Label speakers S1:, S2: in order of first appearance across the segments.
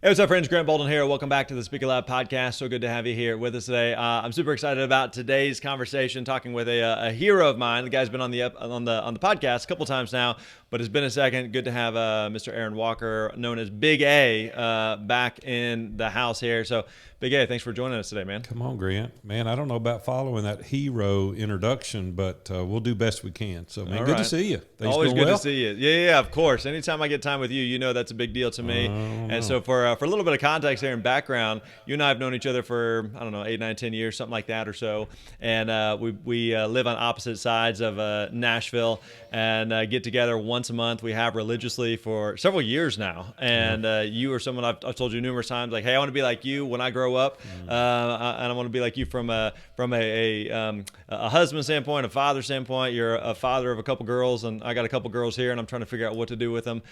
S1: Hey, what's up, friends? Grant Bolden here. Welcome back to the Speaker Lab podcast. So good to have you here with us today. I'm super excited about today's conversation, talking with a hero of mine. The guy's been on the podcast a couple times now, but it's been a second. Good to have Mr. Aaron Walker, known as Big A, back in the house here. So, Big A, thanks for joining us today, man.
S2: Come on, Grant. Man, I don't know about following that hero introduction, but we'll do best we can. So, man, good to see you. Things
S1: Always
S2: going
S1: good
S2: well?
S1: to see you. Yeah, of course. Anytime I get time with you, you know that's a big deal to me. And so for a little bit of context here and background, you and I have known each other for, 8, 9, 10 years, something like that or so. And we live on opposite sides of Nashville and get together once a month. We have religiously for several years now. And you are someone I've told you numerous times, like, hey, I want to be like you when I grow up. And I want to be like you from a husband standpoint, a father standpoint. You're a father of a couple girls, and I got a couple girls here, and I'm trying to figure out what to do with them.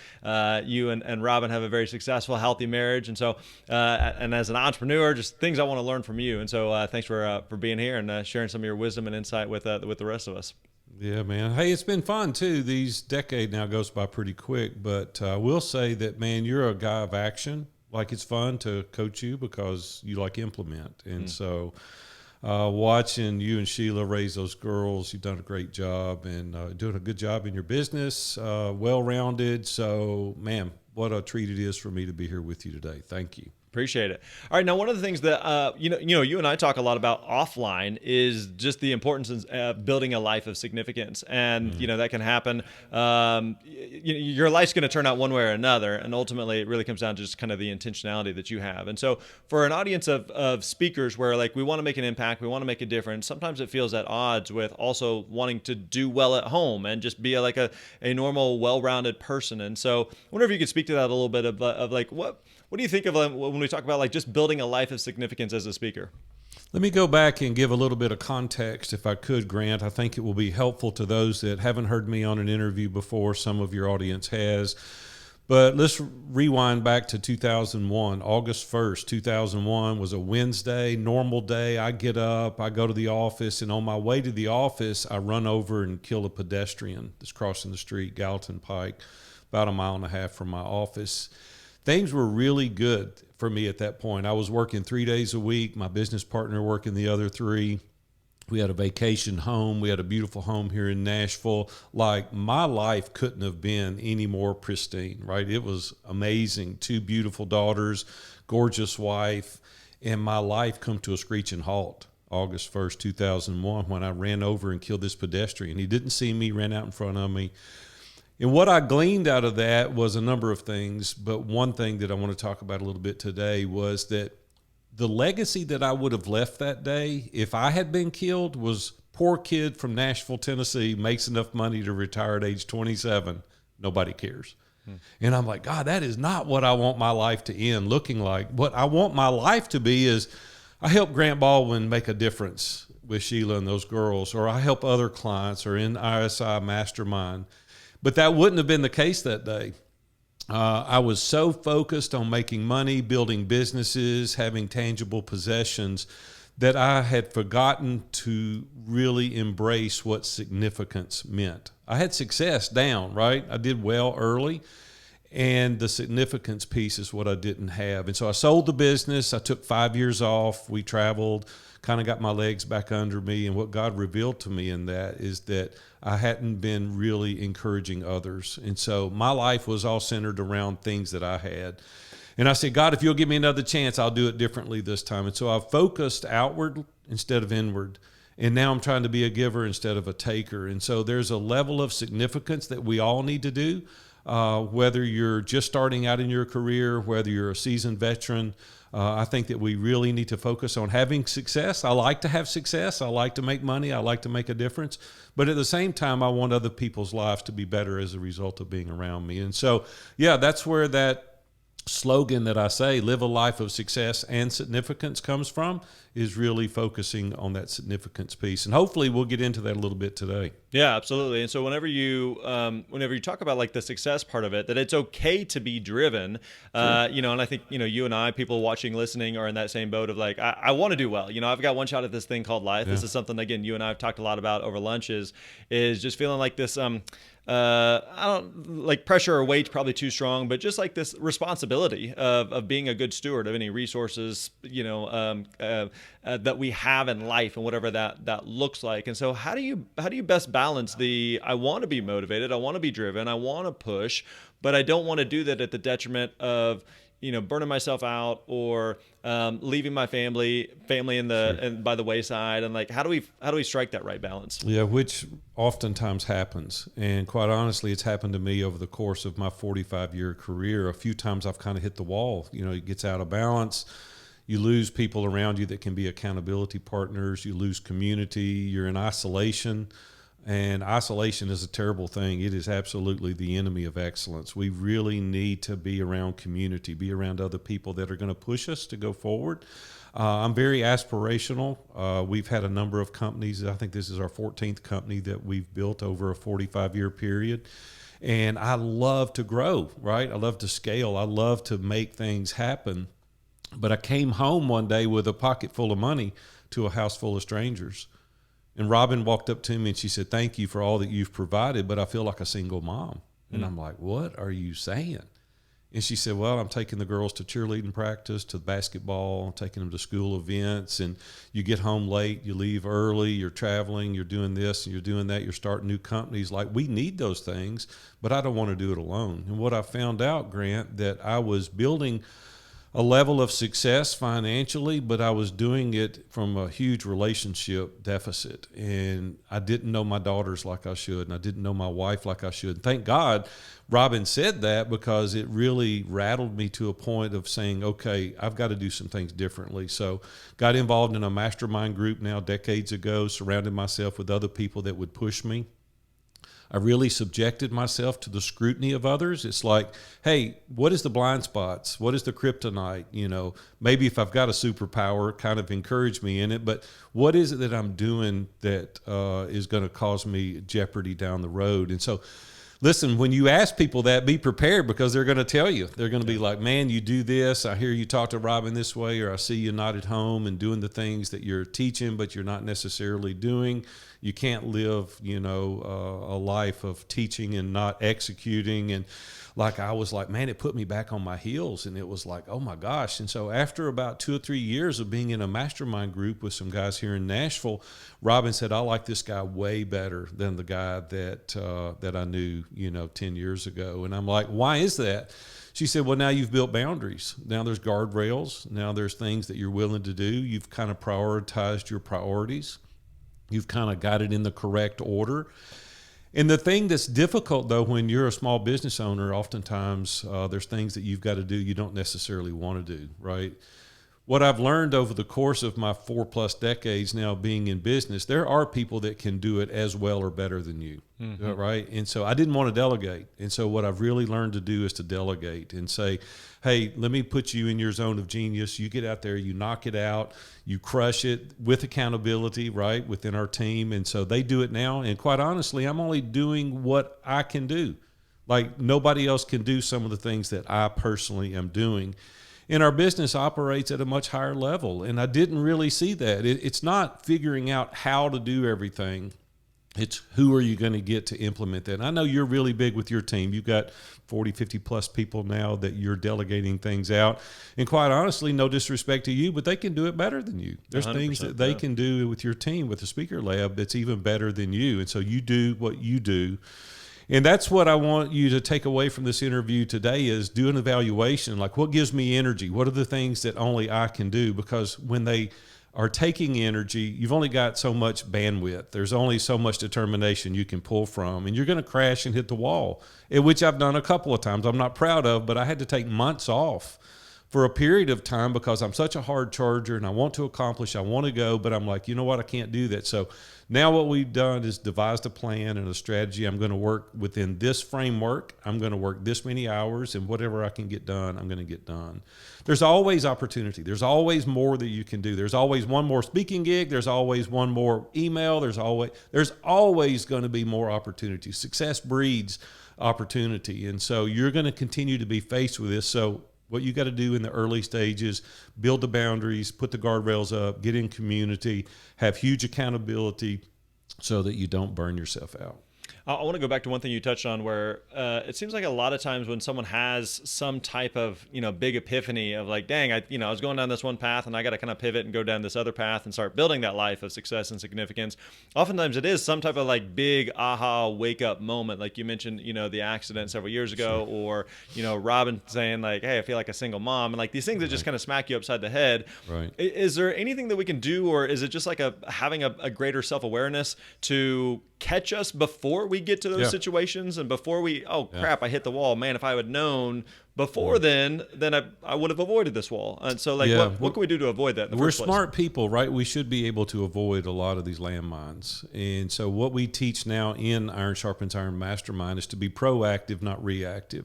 S1: You and Robin have a very successful, healthy marriage, and so and as an entrepreneur, just things I want to learn from you. And so thanks for being here and sharing some of your wisdom and insight with the rest of us.
S2: Yeah, man. Hey, it's been fun, too. These decade now goes by pretty quick, but I will say that, man, you're a guy of action. Like, it's fun to coach you because you like implement. And so watching you and Sheila raise those girls, you've done a great job and doing a good job in your business, well-rounded. So, man, what a treat it is for me to be here with you today. Thank you.
S1: Appreciate it. All right, now one of the things that you and I talk a lot about offline is just the importance of building a life of significance, and that can happen. Your life's going to turn out one way or another, and ultimately, it really comes down to just kind of the intentionality that you have. And so, for an audience of speakers, where like we want to make an impact, we want to make a difference, sometimes it feels at odds with also wanting to do well at home and just be a normal, well-rounded person. And so, I wonder if you could speak to that a little bit of like what do you think of when we talk about like just building a life of significance as a speaker?
S2: Let me go back and give a little bit of context, if I could, Grant. I think it will be helpful to those that haven't heard me on an interview before. Some of your audience has. But let's rewind back to 2001. August 1st, 2001 was a Wednesday, normal day. I get up, I go to the office, and on my way to the office, I run over and kill a pedestrian that's crossing the street, Gallatin Pike, about a mile and a half from my office. Things were really good for me at that point. I was working 3 days a week, my business partner working the other 3. We had a vacation home. We had a beautiful home here in Nashville. Like, my life couldn't have been any more pristine, right? It was amazing. 2 beautiful daughters, gorgeous wife, and my life come to a screeching halt August 1st, 2001, when I ran over and killed this pedestrian. He didn't see me, ran out in front of me. And what I gleaned out of that was a number of things, but one thing that I want to talk about a little bit today was that the legacy that I would have left that day if I had been killed was poor kid from Nashville, Tennessee, makes enough money to retire at age 27. Nobody cares. And I'm like, God, that is not what I want my life to end looking like. What I want my life to be is I help Grant Baldwin make a difference with Sheila and those girls, or I help other clients, or in ISI Mastermind. But that wouldn't have been the case that day. I was so focused on making money, building businesses, having tangible possessions, that I had forgotten to really embrace what significance meant. I had success down, right? I did well early, and the significance piece is what I didn't have. And so I sold the business. I took 5 years off. We traveled, kind of got my legs back under me. And what God revealed to me in that is that I hadn't been really encouraging others. And so my life was all centered around things that I had. And I said, God, if you'll give me another chance, I'll do it differently this time. And so I focused outward instead of inward. And now I'm trying to be a giver instead of a taker. And so there's a level of significance that we all need to do, whether you're just starting out in your career, whether you're a seasoned veteran. I think that we really need to focus on having success. I like to have success. I like to make money. I like to make a difference. But at the same time, I want other people's lives to be better as a result of being around me. And so, yeah, that's where that slogan that I say, live a life of success and significance, comes from, is really focusing on that significance piece. And hopefully we'll get into that a little bit today.
S1: Yeah, absolutely. And so whenever you talk about like the success part of it, that it's okay to be driven, and I think, you and I, people watching, listening, are in that same boat of like, I want to do well. I've got one shot at this thing called life. Yeah. This is something, again, you and I have talked a lot about over lunch is just feeling like this, I don't like pressure or weight, probably too strong, but just like this responsibility of being a good steward of any resources, that we have in life and whatever that looks like. And so how do you best balance the, I want to be motivated, I want to be driven, I want to push, but I don't want to do that at the detriment of, burning myself out or leaving my family in the and by the wayside, and like how do we strike that right balance?
S2: Yeah, which oftentimes happens, and quite honestly, it's happened to me over the course of my 45-year career. A few times I've kind of hit the wall. It gets out of balance. You lose people around you that can be accountability partners. You lose community. You're in isolation. And isolation is a terrible thing. It is absolutely the enemy of excellence. We really need to be around community, be around other people that are going to push us to go forward. I'm very aspirational. We've had a number of companies. I think this is our 14th company that we've built over a 45-year period. And I love to grow, right? I love to scale. I love to make things happen. But I came home one day with a pocket full of money to a house full of strangers. And Robin walked up to me and she said, "Thank you for all that you've provided, but I feel like a single mom." And I'm like, "What are you saying?" And she said, "Well, I'm taking the girls to cheerleading practice, to basketball, I'm taking them to school events, and you get home late, you leave early, you're traveling, you're doing this and you're doing that, you're starting new companies. Like, we need those things, but I don't want to do it alone." And what I found out, Grant, that I was building a level of success financially, but I was doing it from a huge relationship deficit. And I didn't know my daughters like I should, and I didn't know my wife like I should. Thank God Robin said that, because it really rattled me to a point of saying, okay, I've got to do some things differently. So got involved in a mastermind group now decades ago, surrounded myself with other people that would push me. I really subjected myself to the scrutiny of others. It's like, hey, what is the blind spots? What is the kryptonite? Maybe if I've got a superpower, kind of encourage me in it. But what is it that I'm doing that is going to cause me jeopardy down the road? And so, listen, when you ask people that, be prepared, because they're going to tell you. They're going to be like, "Man, you do this. I hear you talk to Robin this way," or "I see you not at home and doing the things that you're teaching, but you're not necessarily doing. You can't live, a life of teaching and not executing." And like, I was like, man, it put me back on my heels, and it was like, oh my gosh. And so after about 2 or 3 years of being in a mastermind group with some guys here in Nashville, Robin said, "I like this guy way better than the guy that I knew, 10 years ago." And I'm like, "Why is that?" She said, "Well, now you've built boundaries. Now there's guardrails. Now there's things that you're willing to do. You've kind of prioritized your priorities. You've kind of got it in the correct order." And the thing that's difficult, though, when you're a small business owner, oftentimes there's things that you've got to do you don't necessarily want to do, right? What I've learned over the course of my 4+ decades now being in business, there are people that can do it as well or better than you, right? And so I didn't want to delegate. And so what I've really learned to do is to delegate and say, "Hey, let me put you in your zone of genius. You get out there, you knock it out, you crush it," with accountability, right, within our team. And so they do it now. And quite honestly, I'm only doing what I can do. Like, nobody else can do some of the things that I personally am doing. And our business operates at a much higher level. And I didn't really see that. It's not figuring out how to do everything. It's who are you going to get to implement that. And I know you're really big with your team. You've got 40, 50 plus people now that you're delegating things out. And quite honestly, no disrespect to you, but they can do it better than you. There's things that they can do with your team, with the speaker lab, that's even better than you. And so you do what you do. And that's what I want you to take away from this interview today, is do an evaluation. Like, what gives me energy? What are the things that only I can do? Because when they are taking energy, you've only got so much bandwidth. There's only so much determination you can pull from, and you're going to crash and hit the wall, which I've done a couple of times. I'm not proud of, but I had to take months off for a period of time because I'm such a hard charger and I want to accomplish, I want to go, but I'm like, you know what, I can't do that. So now what we've done is devised a plan and a strategy. I'm going to work within this framework. I'm going to work this many hours, and whatever I can get done, I'm going to get done. There's always opportunity. There's always more that you can do. There's always one more speaking gig. There's always one more email. There's always going to be more opportunity. Success breeds opportunity. And so you're going to continue to be faced with this. So what you got to do in the early stages, build the boundaries, put the guardrails up, get in community, have huge accountability so that you don't burn yourself out.
S1: I want to go back to one thing you touched on where it seems like a lot of times when someone has some type of, big epiphany of like, dang, I was going down this one path and I got to kind of pivot and go down this other path and start building that life of success and significance. Oftentimes it is some type of like big aha wake up moment. Like you mentioned, the accident several years ago, or, Robin saying like, hey, I feel like a single mom, and like these things that just kind of smack you upside the head.
S2: Right.
S1: Is there anything that we can do, or is it just like having a greater self-awareness to catch us before we get to those situations, and before we, crap, I hit the wall, man, if I had known before then I would have avoided this wall. And so like what can we do to avoid that in the first place?
S2: We're smart people, right? We should be able to avoid a lot of these landmines. And so what we teach now in Iron Sharpens Iron Mastermind is to be proactive, not reactive.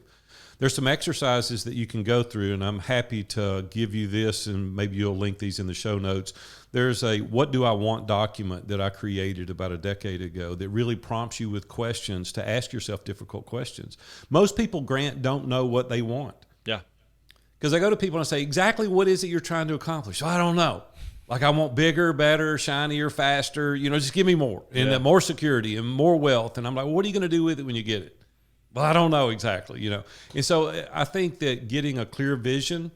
S2: There's some exercises that you can go through, and I'm happy to give you this, and maybe you'll link these in the show notes. There's a what do I want document that I created about a decade ago that really prompts you with questions to ask yourself difficult questions. Most people, Grant, don't know what they want.
S1: Yeah.
S2: Because I go to people and I say, exactly what is it you're trying to accomplish? I don't know. Like, I want bigger, better, shinier, faster, just give me more, and more security and more wealth. And I'm like, well, what are you going to do with it when you get it? Well, I don't know exactly, And so I think that getting a clear vision,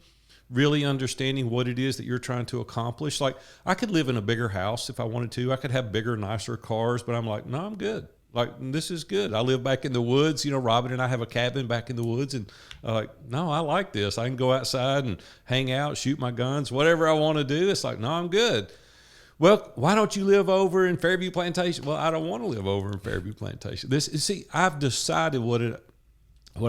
S2: really understanding what it is that you're trying to accomplish. Like, I could live in a bigger house if I wanted to. I could have bigger, nicer cars, but I'm like, no, I'm good. Like, this is good. I live back in the woods. Robin and I have a cabin back in the woods, and no, I like this. I can go outside and hang out, shoot my guns, whatever I want to do. It's like, no, I'm good. Well, why don't you live over in Fairview Plantation? Well, I don't want to live over in Fairview Plantation. I've decided what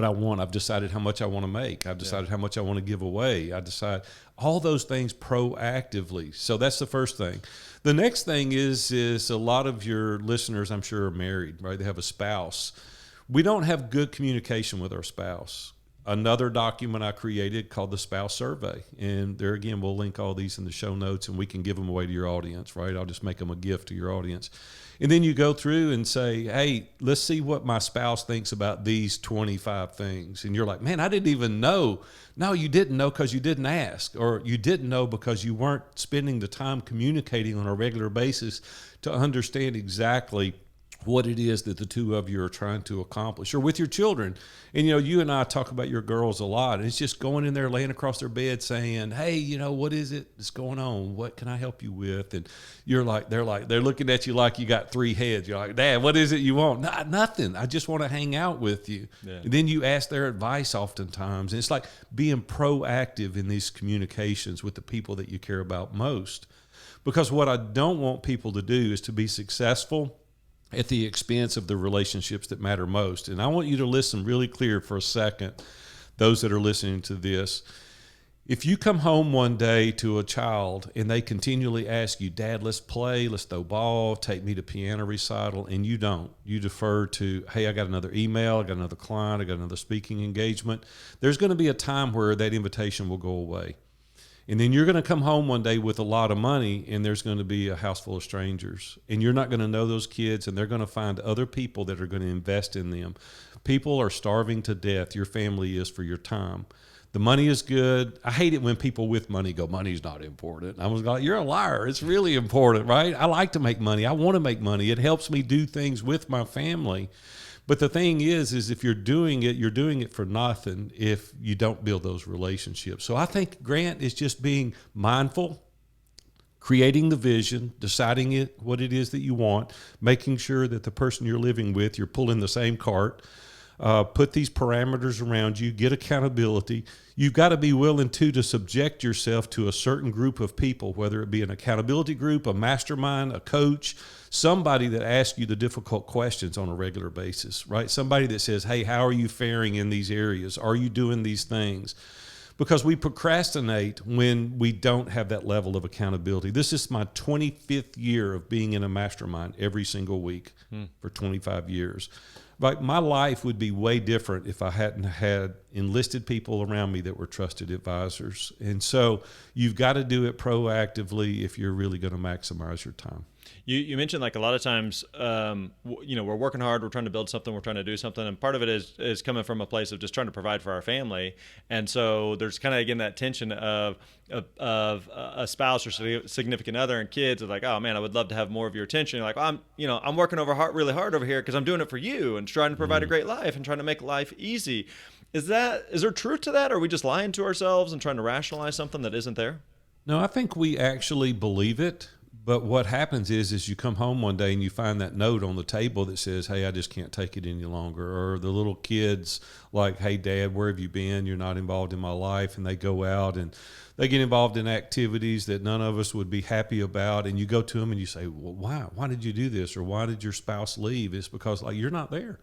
S2: I want. I've decided how much I want to make. I've decided how much I want to give away. I decide all those things proactively. So that's the first thing. The next thing is a lot of your listeners, I'm sure, are married, right? They have a spouse. We don't have good communication with our spouse. Another document I created called the Spouse Survey. And there again, we'll link all these in the show notes, and we can give them away to your audience, right? I'll just make them a gift to your audience. And then you go through and say, hey, let's see what my spouse thinks about these 25 things. And you're like, man, I didn't even know. No, you didn't know because you didn't ask, or you didn't know because you weren't spending the time communicating on a regular basis to understand exactly what it is that the two of you are trying to accomplish. Or with your children. And, you and I talk about your girls a lot. And it's just going in there, laying across their bed saying, hey, what is it that's going on? What can I help you with? And they're looking at you like you got three heads. You're like, Dad, what is it you want? Nothing. I just want to hang out with you. Yeah. And then you ask their advice oftentimes. And it's like being proactive in these communications with the people that you care about most. Because what I don't want people to do is to be successful at the expense of the relationships that matter most. And I want you to listen really clear for a second, those that are listening to this. If you come home one day to a child and they continually ask you, Dad, let's play, let's throw ball, take me to piano recital, and you don't. You defer to, hey, I got another email, I got another client, I got another speaking engagement. There's going to be a time where that invitation will go away. And then you're going to come home one day with a lot of money, and there's going to be a house full of strangers. And you're not going to know those kids, and they're going to find other people that are going to invest in them. People are starving to death. Your family is for your time. The money is good. I hate it when people with money go, money's not important. I was like, you're a liar. It's really important, right? I like to make money. I want to make money. It helps me do things with my family. But the thing is if you're doing it for nothing if you don't build those relationships. So I think, Grant, is just being mindful, creating the vision, deciding what it is that you want, making sure that the person you're living with, you're pulling the same cart. Put these parameters around you, get accountability. You've got to be willing to subject yourself to a certain group of people, whether it be an accountability group, a mastermind, a coach, somebody that asks you the difficult questions on a regular basis, right? Somebody that says, hey, how are you faring in these areas? Are you doing these things? Because we procrastinate when we don't have that level of accountability. This is my 25th year of being in a mastermind every single week for 25 years. Like, my life would be way different if I hadn't had enlisted people around me that were trusted advisors. And so you've got to do it proactively if you're really going to maximize your time.
S1: You mentioned like a lot of times, we're working hard, we're trying to build something, we're trying to do something, and part of it is coming from a place of just trying to provide for our family, and so there's kind of again that tension of a spouse or significant other and kids is like, oh man, I would love to have more of your attention. You're like, well, I'm working really hard over here because I'm doing it for you and trying to provide a great life and trying to make life easy. Is there truth to that, or are we just lying to ourselves and trying to rationalize something that isn't there?
S2: No, I think we actually believe it. But what happens is you come home one day and you find that note on the table that says, "Hey, I just can't take it any longer." Or the little kids like, "Hey, Dad, where have you been? You're not involved in my life." And they go out and they get involved in activities that none of us would be happy about. And you go to them and you say, "Well, why? Why did you do this? Or why did your spouse leave?" It's because like you're not there.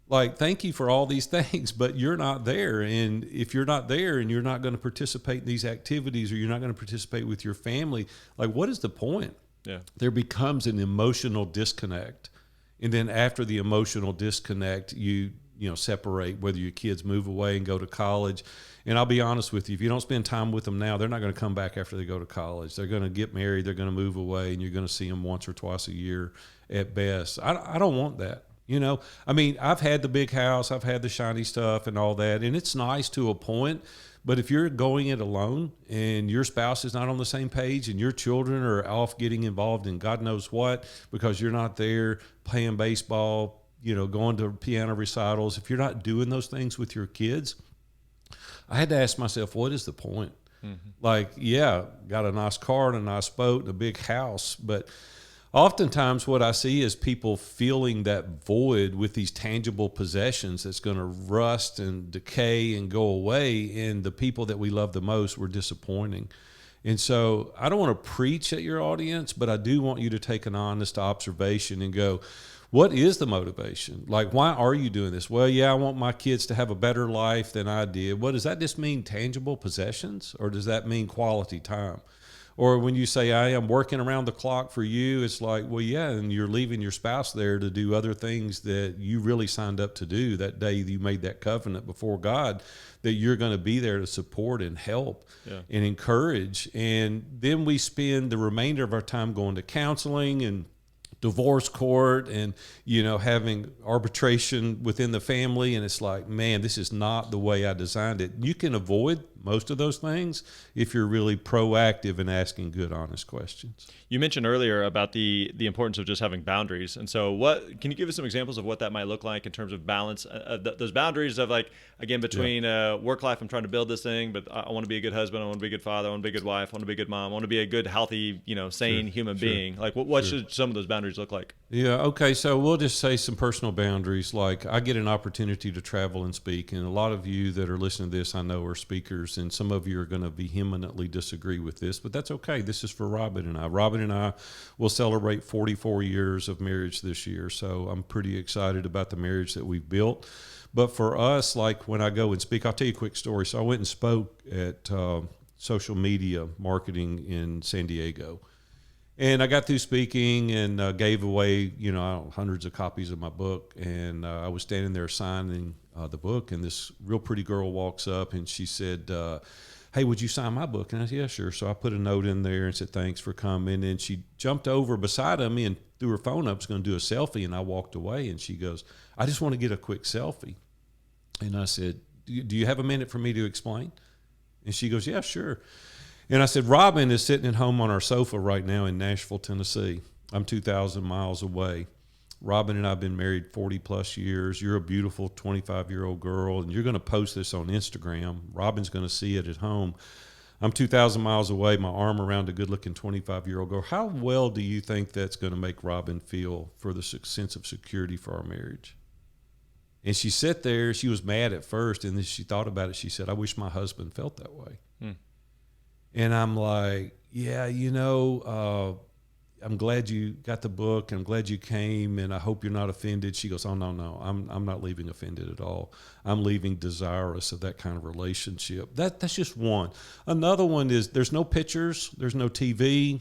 S2: Like, thank you for all these things, but you're not there. And if you're not there and you're not going to participate in these activities or you're not going to participate with your family, like, what is the point?
S1: Yeah.
S2: There becomes an emotional disconnect. And then after the emotional disconnect, you separate, whether your kids move away and go to college. And I'll be honest with you, if you don't spend time with them now, they're not going to come back after they go to college. They're going to get married, they're going to move away, and you're going to see them once or twice a year at best. I don't want that. I mean, I've had the big house, I've had the shiny stuff and all that, and it's nice to a point. But if you're going it alone and your spouse is not on the same page and your children are off getting involved in God knows what because you're not there playing baseball, going to piano recitals, if you're not doing those things with your kids, I had to ask myself, what is the point? Mm-hmm. Like, yeah, got a nice car and a nice boat and a big house, but oftentimes what I see is people feeling that void with these tangible possessions that's going to rust and decay and go away, and the people that we love the most, we're disappointing. And so I don't want to preach at your audience, but I do want you to take an honest observation and go, what is the motivation? Like, why are you doing this? Well, yeah, I want my kids to have a better life than I did. What does that just mean, tangible possessions, or does that mean quality time? Or when you say, I am working around the clock for you, it's like, well, yeah, and you're leaving your spouse there to do other things that you really signed up to do that day that you made that covenant before God, that you're going to be there to support and help and encourage. And then we spend the remainder of our time going to counseling and divorce court and, having arbitration within the family. And it's like, man, this is not the way I designed it. You can avoid most of those things if you're really proactive in asking good, honest questions.
S1: You mentioned earlier about the importance of just having boundaries. And so can you give us some examples of what that might look like in terms of balance, those boundaries of like, again, between work life, I'm trying to build this thing, but I want to be a good husband, I want to be a good father, I want to be a good wife, I want to be a good mom, I want to be a good, healthy, sane human being. Like what should some of those boundaries look like?
S2: Yeah. Okay. So we'll just say some personal boundaries. Like I get an opportunity to travel and speak, and a lot of you that are listening to this, I know, are speakers, and some of you are going to vehemently disagree with this, but that's okay. This is for Robin and I. Robin and I will celebrate 44 years of marriage this year, so I'm pretty excited about the marriage that we've built. But for us, like when I go and speak, I'll tell you a quick story. So I went and spoke at social media marketing in San Diego. And I got through speaking and gave away, hundreds of copies of my book. And I was standing there signing the book, and this real pretty girl walks up and she said, hey, would you sign my book? And I said, yeah, sure. So I put a note in there and said, thanks for coming. And she jumped over beside me and threw her phone up, was going to do a selfie. And I walked away, and she goes, I just want to get a quick selfie. And I said, do you have a minute for me to explain? And she goes, yeah, sure. And I said, Robin is sitting at home on our sofa right now in Nashville, Tennessee. I'm 2,000 miles away. Robin and I have been married 40 plus years. You're a beautiful 25-year-old girl, and you're going to post this on Instagram. Robin's going to see it at home. I'm 2,000 miles away, my arm around a good-looking 25-year-old girl. How well do you think that's going to make Robin feel for the sense of security for our marriage? And she sat there. She was mad at first, and then she thought about it. She said, I wish my husband felt that way. And I'm like, yeah, I'm glad you got the book. I'm glad you came, and I hope you're not offended. She goes, oh, no, I'm not leaving offended at all. I'm leaving desirous of that kind of relationship. That's just one. Another one is there's no pictures, there's no TV,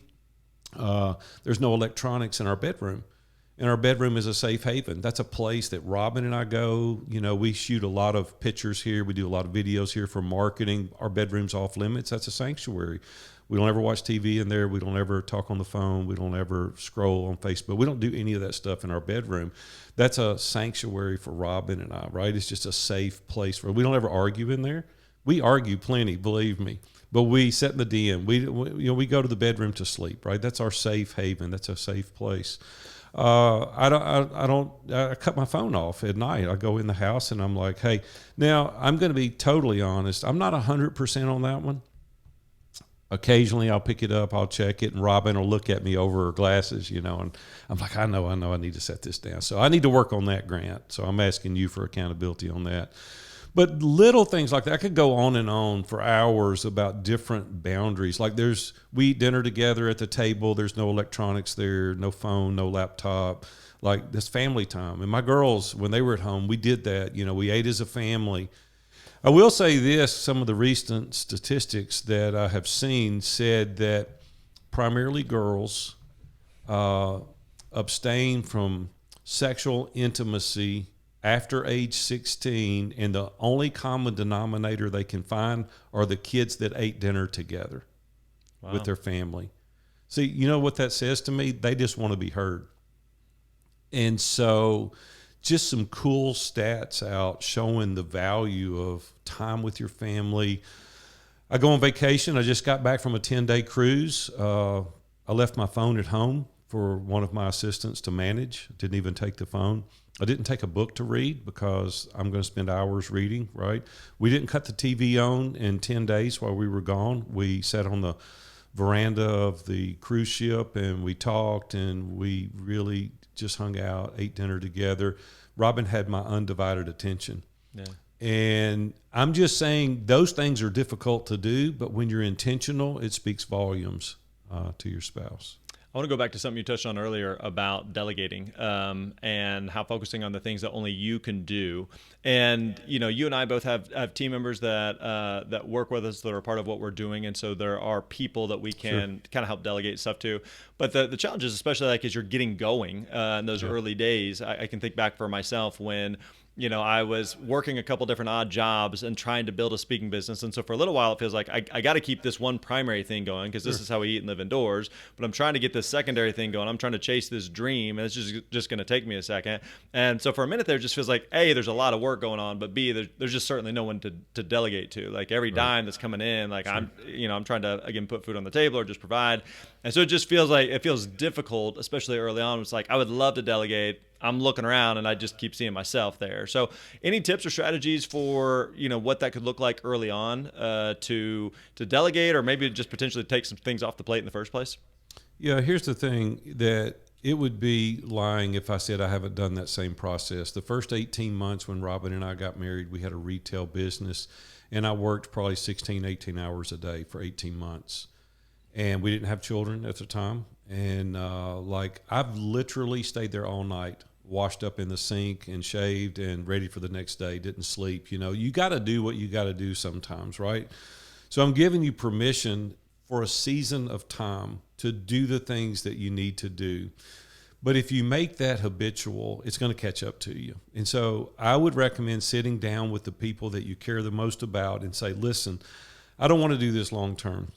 S2: there's no electronics in our bedroom. And our bedroom is a safe haven. That's a place that Robin and I go. You know, we shoot a lot of pictures here. We do a lot of videos here for marketing. Our bedroom's off limits. That's a sanctuary. We don't ever watch TV in there. We don't ever talk on the phone. We don't ever scroll on Facebook. We don't do any of that stuff in our bedroom. That's a sanctuary for Robin and I, right? It's just a safe place for. We don't ever argue in there. We argue plenty, believe me. But we sit in the den. We go to the bedroom to sleep, right? That's our safe haven. That's a safe place. I cut my phone off at night. I go in the house and I'm like, hey, now I'm going to be totally honest. I'm not 100% on that one. Occasionally I'll pick it up, I'll check it, and Robin will look at me over her glasses, and I'm like, I know, I need to set this down. So I need to work on that, Grant. So I'm asking you for accountability on that. But little things like that, I could go on and on for hours about different boundaries. Like we eat dinner together at the table. There's no electronics there, no phone, no laptop. Like this family time. And my girls, when they were at home, we did that. We ate as a family. I will say this, some of the recent statistics that I have seen said that primarily girls abstain from sexual intimacy after age 16, and the only common denominator they can find are the kids that ate dinner together with their family. See, you know what that says to me? They just want to be heard. And so just some cool stats out showing the value of time with your family. I go on vacation. I just got back from a 10-day cruise. I left my phone at home for one of my assistants to manage. Didn't even take the phone. I didn't take a book to read because I'm going to spend hours reading, right? We didn't cut the TV on in 10 days while we were gone. We sat on the veranda of the cruise ship and we talked and we really just hung out, ate dinner together. Robin had my undivided attention. Yeah. And I'm just saying those things are difficult to do, but when you're intentional, it speaks volumes to your spouse.
S1: I want to go back to something you touched on earlier about delegating and how focusing on the things that only you can do. And, you and I both have team members that work with us that are part of what we're doing. And so there are people that we can kind of help delegate stuff to. But the challenge is, especially like as you're getting going in those early days, I can think back for myself when I was working a couple different odd jobs and trying to build a speaking business. And so for a little while, it feels like I got to keep this one primary thing going because this is how we eat and live indoors. But I'm trying to get this secondary thing going. I'm trying to chase this dream, and it's just going to take me a second. And so for a minute there, it just feels like, A, there's a lot of work going on, but B, there's just certainly no one to delegate to. Like every dime that's coming in, like I'm trying to, again, put food on the table or just provide. And so it just feels like it feels difficult, especially early on. It's like I would love to delegate. I'm looking around and I just keep seeing myself there. So any tips or strategies for, what that could look like early on to delegate or maybe just potentially take some things off the plate in the first place?
S2: Yeah, here's the thing, that it would be lying if I said I haven't done that same process. The first 18 months when Robin and I got married, we had a retail business and I worked probably 16, 18 hours a day for 18 months. And we didn't have children at the time. And I've literally stayed there all night, washed up in the sink and shaved and ready for the next day, didn't sleep. You got to do what you got to do sometimes, right? So I'm giving you permission for a season of time to do the things that you need to do. But if you make that habitual, it's going to catch up to you. And so I would recommend sitting down with the people that you care the most about and say, listen, I don't want to do this long term.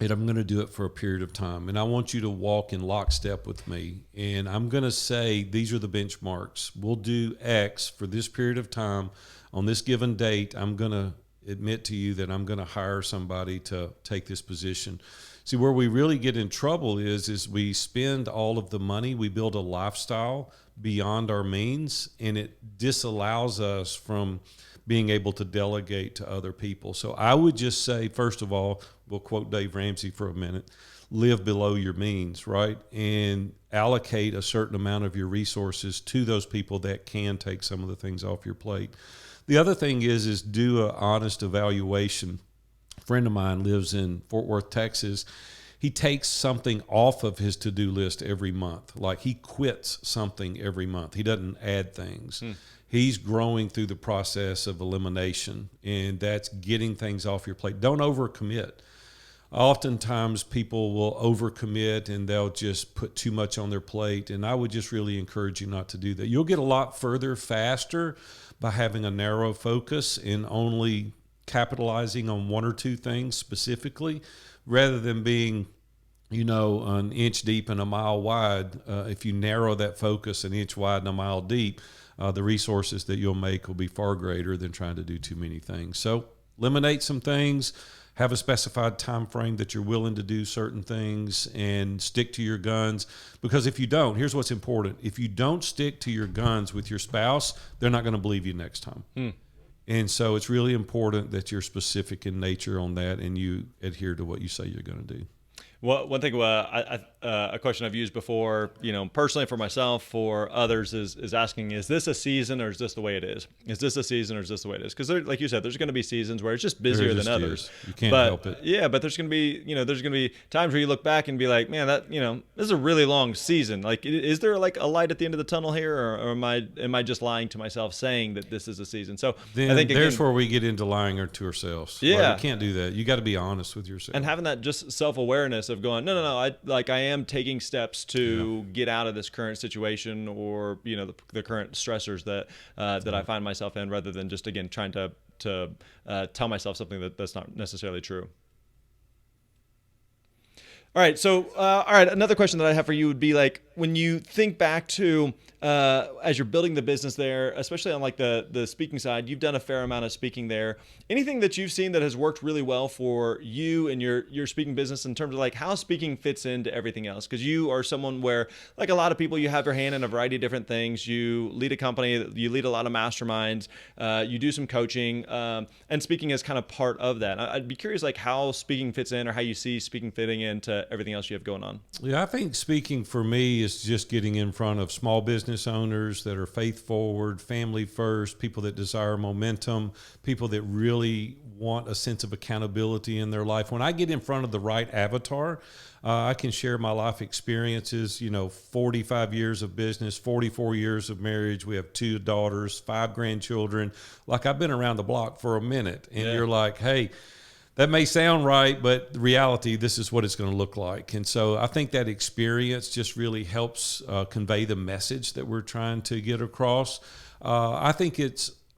S2: And I'm going to do it for a period of time. And I want you to walk in lockstep with me. And I'm going to say, these are the benchmarks. We'll do X for this period of time. On this given date, I'm going to admit to you that I'm going to hire somebody to take this position. See, where we really get in trouble is we spend all of the money. We build a lifestyle beyond our means, and it disallows us from being able to delegate to other people. So I would just say, first of all, we'll quote Dave Ramsey for a minute, live below your means, right? And allocate a certain amount of your resources to those people that can take some of the things off your plate. The other thing is do an honest evaluation. A friend of mine lives in Fort Worth, Texas. He takes something off of his to-do list every month. Like he quits something every month. He doesn't add things. He's growing through the process of elimination, and that's getting things off your plate. Don't overcommit. oftentimes people will overcommit and they'll just put too much on their plate. And I would just really encourage you not to do that. You'll get a lot further faster by having a narrow focus and only capitalizing on one or two things specifically, rather than being, an inch deep and a mile wide. If you narrow that focus an inch wide and a mile deep, the resources that you'll make will be far greater than trying to do too many things. So eliminate some things, have a specified time frame that you're willing to do certain things, and stick to your guns. Because if you don't, here's what's important. If you don't stick to your guns with your spouse, they're not going to believe you next time. And so it's really important that you're specific in nature on that and you adhere to what you say you're going to do.
S1: Well, one thing, a question I've used before, personally for myself, for others, is asking, is this a season or is this the way it is? Is this a season or is this the way it is? Because like you said, there's going to be seasons where it's just busier than others.
S2: You can't help it.
S1: Yeah, but there's going to be, times where you look back and be like, man, this is a really long season. Like, is there like a light at the end of the tunnel here, or am I just lying to myself saying that this is a season? So
S2: then I think there's where we get into lying to ourselves.
S1: Yeah,
S2: you can't do that. You got to be honest with yourself
S1: and having that just self-awareness of going, no, I am taking steps to get out of this current situation, or the current stressors that I find myself in, rather than just again trying to tell myself something that's not necessarily true. All right, so another question that I have for you would be, like, when you think back to as you're building the business there, especially on like the speaking side, you've done a fair amount of speaking there. Anything that you've seen that has worked really well for you and your speaking business in terms of like how speaking fits into everything else? Because you are someone where, like a lot of people, you have your hand in a variety of different things. You lead a company, you lead a lot of masterminds, you do some coaching, and speaking is kind of part of that. I'd be curious, like, how speaking fits in, or how you see speaking fitting into everything else you have going on.
S2: Yeah, I think speaking for me is just getting in front of small business owners that are faith forward, family first, people that desire momentum, people that really want a sense of accountability in their life. When I get in front of the right avatar, I can share my life experiences, 45 years of business, 44 years of marriage. We have 2 daughters, 5 grandchildren. Like, I've been around the block for a minute, and You're like, hey, that may sound right, but the reality, this is what it's going to look like. And so I think that experience just really helps convey the message that we're trying to get across. I think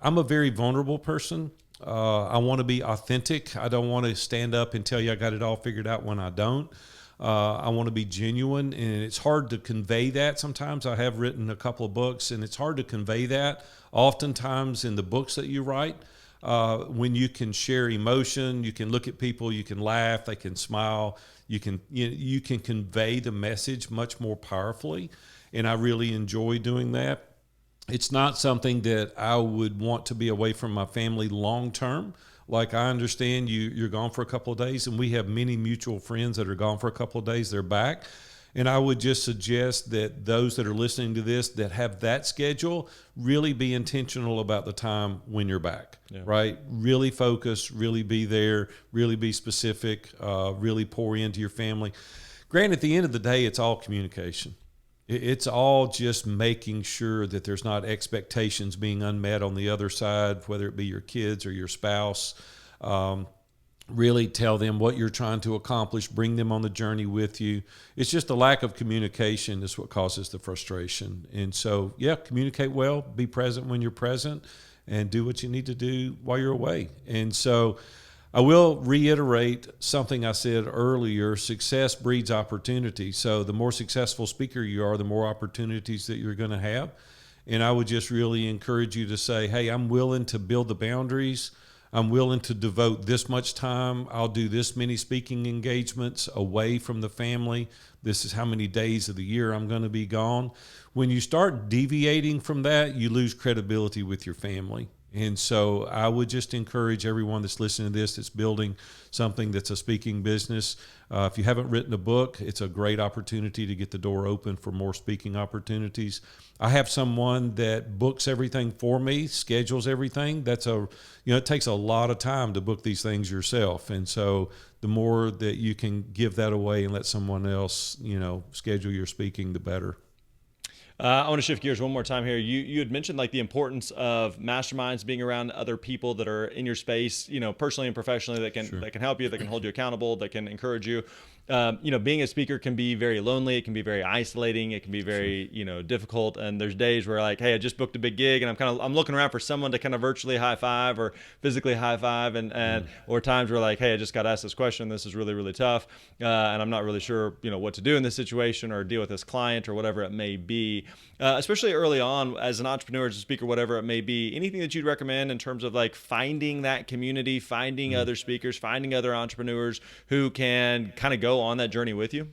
S2: I'm a very vulnerable person. I want to be authentic. I don't want to stand up and tell you I got it all figured out when I don't. I want to be genuine, and it's hard to convey that sometimes. I have written a couple of books, and it's hard to convey that oftentimes in the books that you write. When you can share emotion, you can look at people, you can laugh, they can smile, you can convey the message much more powerfully, and I really enjoy doing that. It's not something that I would want to be away from my family long term. Like, I understand you're gone for a couple of days, and we have many mutual friends that are gone for a couple of days, they're back. And I would just suggest that those that are listening to this that have that schedule really be intentional about the time when you're back, right? Really focus, really be there, really be specific, really pour into your family. Granted, at the end of the day, it's all communication. It's all just making sure that there's not expectations being unmet on the other side, whether it be your kids or your spouse. Really tell them what you're trying to accomplish, bring them on the journey with you. It's just the lack of communication is what causes the frustration. And so, communicate well, be present when you're present, and do what you need to do while you're away. And so I will reiterate something I said earlier: success breeds opportunity. So the more successful speaker you are, the more opportunities that you're going to have. And I would just really encourage you to say, hey, I'm willing to build the boundaries. I'm willing to devote this much time. I'll do this many speaking engagements away from the family. This is how many days of the year I'm going to be gone. When you start deviating from that, you lose credibility with your family. And so I would just encourage everyone that's listening to this, that's building something that's a speaking business. If you haven't written a book, it's a great opportunity to get the door open for more speaking opportunities. I have someone that books everything for me, schedules everything. It takes a lot of time to book these things yourself. And so the more that you can give that away and let someone else, schedule your speaking, the better.
S1: I want to shift gears one more time here. You had mentioned like the importance of masterminds, being around other people that are in your space, personally and professionally, that can help you, that can hold you accountable, that can encourage you. Being a speaker can be very lonely. It can be very isolating. It can be very, difficult. And there's days where like, hey, I just booked a big gig, and I'm looking around for someone to kind of virtually high five or physically high five, or times where like, hey, I just got asked this question. This is really, really tough, and I'm not really sure, what to do in this situation or deal with this client or whatever it may be. Especially early on as an entrepreneur, as a speaker, whatever it may be. Anything that you'd recommend in terms of like finding that community, finding other speakers, finding other entrepreneurs who can kind of go on that journey with you?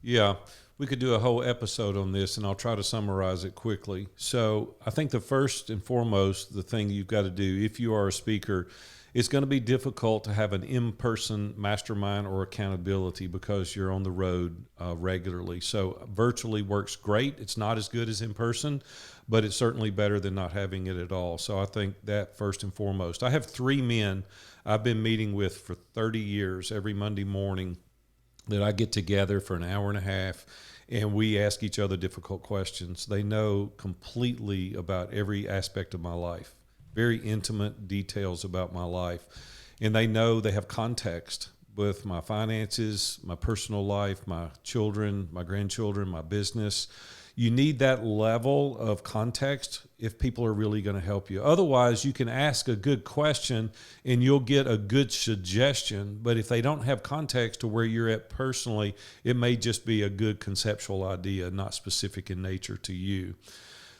S2: Yeah, we could do a whole episode on this, and I'll try to summarize it quickly. So I think the first and foremost, the thing you've got to do if you are a speaker, it's going to be difficult to have an in-person mastermind or accountability because you're on the road regularly. So virtually works great. It's not as good as in person, but it's certainly better than not having it at all. So I think that first and foremost. I have 3 men I've been meeting with for 30 years every Monday morning that I get together for an hour and a half, and we ask each other difficult questions. They know completely about every aspect of my life, very intimate details about my life. And they know they have context with my finances, my personal life, my children, my grandchildren, my business. You need that level of context if people are really going to help you. Otherwise, you can ask a good question and you'll get a good suggestion. But if they don't have context to where you're at personally, it may just be a good conceptual idea, not specific in nature to you.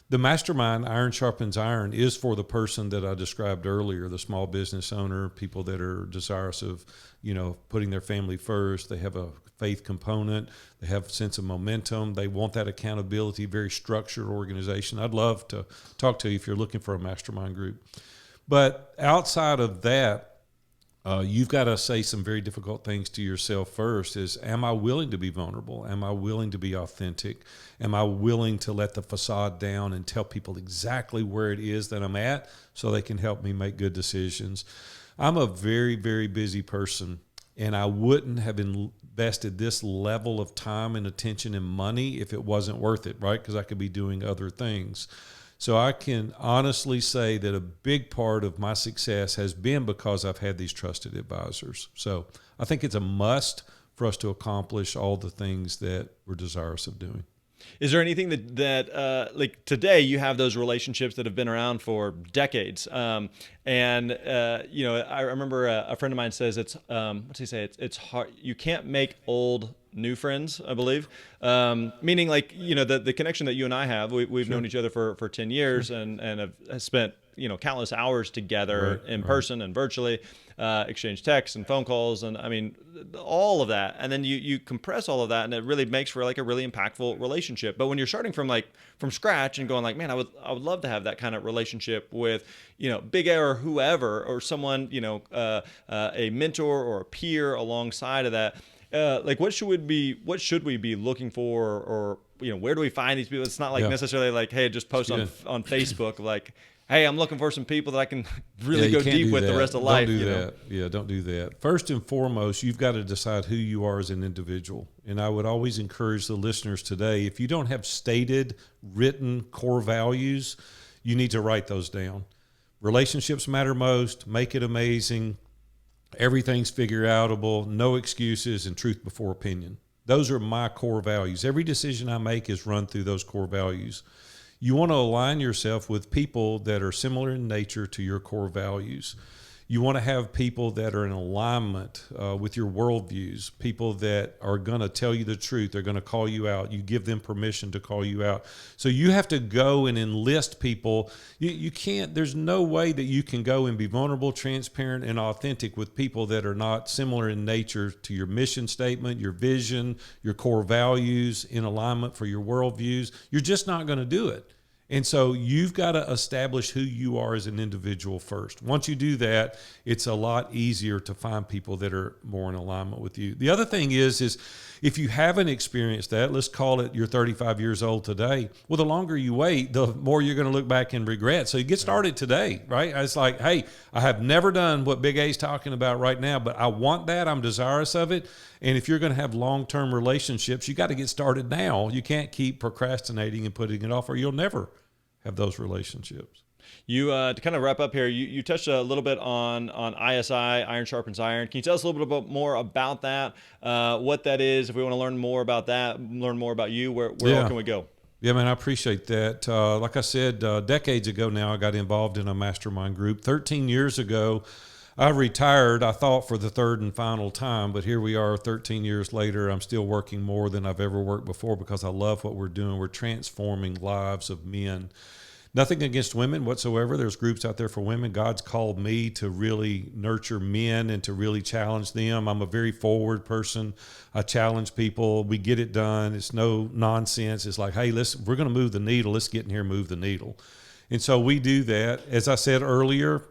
S2: The mastermind, iron sharpens iron, is for the person that I described earlier, the small business owner, people that are desirous of, putting their family first. They have a faith component. They have a sense of momentum. They want that accountability, very structured organization. I'd love to talk to you if you're looking for a mastermind group. But outside of that, you've got to say some very difficult things to yourself first is, am I willing to be vulnerable? Am I willing to be authentic? Am I willing to let the facade down and tell people exactly where it is that I'm at so they can help me make good decisions? I'm a very, very busy person, and I wouldn't have invested this level of time and attention and money if it wasn't worth it, right? Because I could be doing other things. So I can honestly say that a big part of my success has been because I've had these trusted advisors. So I think it's a must for us to accomplish all the things that we're desirous of doing.
S1: Is there anything that like today you have those relationships that have been around for decades? I remember a friend of mine says what's he say? It's hard. You can't make old new friends, I believe. Meaning like, the connection that you and I have, we've known each other for 10 years and have spent, countless hours together in person and virtually, exchange texts and phone calls. And I mean, all of that. And then you compress all of that, and it really makes for like a really impactful relationship. But when you're starting from scratch and going like, man, I would love to have that kind of relationship with, Big A or whoever, or someone, a mentor or a peer alongside of that. What should we be looking for, or where do we find these people? It's not like necessarily like, hey, just post on Facebook like, hey, I'm looking for some people that I can really go deep with the rest of life.
S2: Don't do that. Yeah, don't do that. First and foremost, you've got to decide who you are as an individual. And I would always encourage the listeners today, if you don't have stated, written core values, you need to write those down. Relationships matter most. Make it amazing. Everything's figure outable, no excuses, and truth before opinion. Those are my core values. Every decision I make is run through those core values. You want to align yourself with people that are similar in nature to your core values. You want to have people that are in alignment with your worldviews, people that are going to tell you the truth. They're going to call you out. You give them permission to call you out. So you have to go and enlist people. You can't, there's no way that you can go and be vulnerable, transparent, and authentic with people that are not similar in nature to your mission statement, your vision, your core values, in alignment for your worldviews. You're just not going to do it. And so you've got to establish who you are as an individual first. Once you do that, it's a lot easier to find people that are more in alignment with you. The other thing is if you haven't experienced that, let's call it you're 35 years old today. Well, the longer you wait, the more you're going to look back and regret. So you get started today, right? It's like, hey, I have never done what Big A's talking about right now, but I want that. I'm desirous of it. And if you're going to have long-term relationships, you got to get started now. You can't keep procrastinating and putting it off, or you'll never have those relationships.
S1: You to kind of wrap up here, you touched a little bit on ISI, iron sharpens iron. Can you tell us a little bit more about that, what that is? If we want to learn more about that, learn more about you, where all can we go?
S2: Yeah, man, I appreciate that. Like I said, decades ago now, I got involved in a mastermind group. 13 years ago, I retired, I thought, for the third and final time, but here we are 13 years later. I'm still working more than I've ever worked before because I love what we're doing. We're transforming lives of men. Nothing against women whatsoever. There's groups out there for women. God's called me to really nurture men and to really challenge them. I'm a very forward person. I challenge people. We get it done. It's no nonsense. It's like, hey, we're going to move the needle. Let's get in here and move the needle. And so we do that. As I said earlier,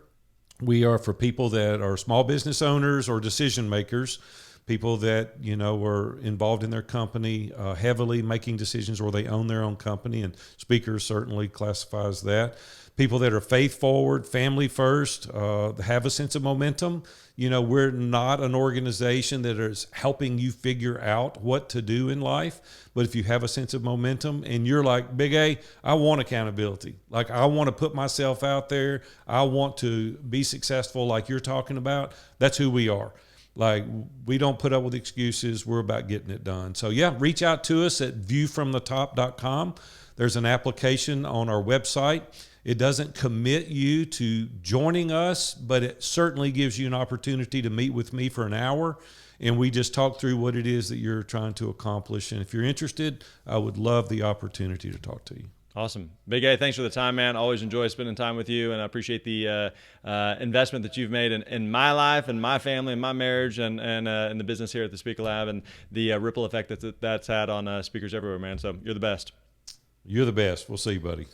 S2: we are for people that are small business owners or decision makers, people that, were involved in their company, heavily making decisions, or they own their own company, and speakers certainly classifies that. People that are faith forward, family first, have a sense of momentum. We're not an organization that is helping you figure out what to do in life. But if you have a sense of momentum and you're like, Big A, I want accountability. Like, I want to put myself out there. I want to be successful like you're talking about. That's who we are. Like, we don't put up with excuses. We're about getting it done. So, yeah, reach out to us at viewfromthetop.com. There's an application on our website. It doesn't commit you to joining us, but it certainly gives you an opportunity to meet with me for an hour, and we just talk through what it is that you're trying to accomplish. And if you're interested, I would love the opportunity to talk to you.
S1: Awesome. Big A, thanks for the time, man. Always enjoy spending time with you, and I appreciate the investment that you've made in my life and my family and my marriage and in the business here at the Speaker Lab, and the ripple effect that's had on speakers everywhere, man. So you're the best.
S2: You're the best. We'll see you, buddy.